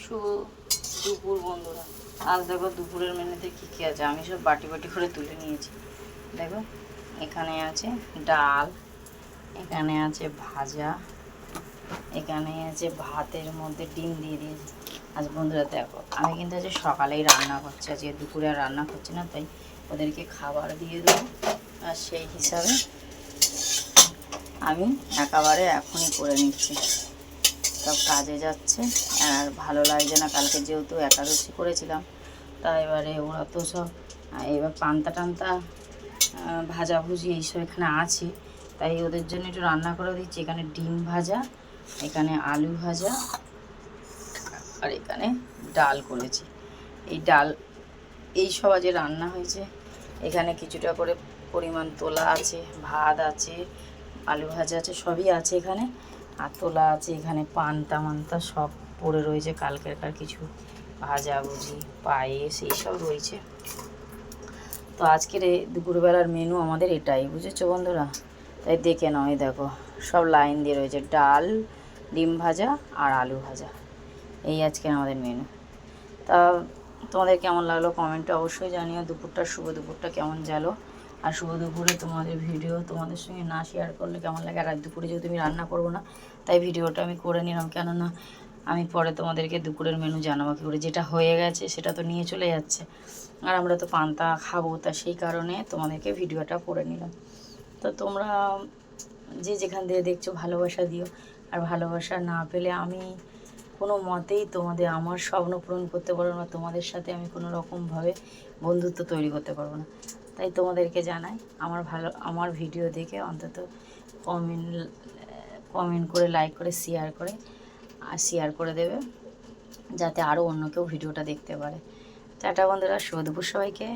শুভ দুপুর বন্ধুরা। আজ দেখো দুপুরের মেনুতে কী কী আছে, আমি সব বাটি বাটি করে তুলে নিয়েছি। দেখো এখানে আছে ডাল, এখানে আছে ভাজা, এখানে আছে ভাতের মধ্যে ডিম দিয়ে দিয়েছি। আজ বন্ধুরা দেখো আমি কিন্তু আজ সকালেই রান্না করছি, আজকে দুপুরে আর রান্না করছি না, তাই ওদেরকে খাবার দিয়ে দেবো। আর সেই হিসাবে আমি একেবারে এখনই করে নিচ্ছি। সব কাজে যাচ্ছে আর ভালো লাগছে না, কালকে যেহেতু একাদশী করেছিলাম, তা এবারে ওরা তো সব এবার পান্তা টান্তা ভাজাভুজি এইসব এখানে আছে, তাই ওদের জন্য একটু রান্না করে দিচ্ছি। এখানে ডিম ভাজা, এখানে আলু ভাজা, আর এখানে ডাল করেছি। এই ডাল এই সব আজ রান্না হয়েছে। এখানে কিছুটা করে পরিমাণ তোলা আছে, ভাত আছে, আলু ভাজা আছে, সবই আছে এখানে। আর তোলা আছে এখানে, পান্তা মান্তা সব পড়ে রয়েছে, কালকেরকার কিছু ভাজাভুজি, পায়েস এইসব রয়েছে। তো আজকের এই দুপুরবেলার মেনু আমাদের এটাই, বুঝেছো বন্ধুরা? তাই দেখে নাও, এই দেখো সব লাইন দিয়ে রয়েছে, ডাল, ডিম ভাজা আর আলু ভাজা, এই আজকের আমাদের মেনু। তা তোমাদের কেমন লাগলো কমেন্টে অবশ্যই জানিও। দুপুরটা শুভ দুপুরটা কেমন গেলো, আর শুভ দুপুরে তোমাদের ভিডিও তোমাদের সঙ্গে না শেয়ার করলে কেমন লাগে। আর দুপুরে যেহেতু আমি রান্না করবো না, তাই ভিডিওটা আমি করে নিলাম, কেননা আমি পরে তোমাদেরকে দুপুরের মেনু জানাবো কী করে, যেটা হয়ে গেছে সেটা তো নিয়ে চলে যাচ্ছে, আর আমরা তো পান্তা খাবো, তা সেই কারণে তোমাদেরকে ভিডিওটা করে নিলাম। তো তোমরা যে যেখান থেকে দেখছো ভালোবাসা দিও, আর ভালোবাসা না পেলে আমি কোনো মতেই তোমাদের আমার স্বপ্ন পূরণ করতে পারবো না, তোমাদের সাথে আমি কোনো রকমভাবে বন্ধুত্ব তৈরি করতে পারবো না। তাই তোমাদেরকে জানাই, আমার ভিডিও দেখে অন্তত কমেন্ট করে, লাইক করে, শেয়ার করে দেবে, যাতে আরও অন্য কেউ ভিডিওটা দেখতে পারে। টাটা বন্ধুরা, শুভ দুপুর সবাইকে।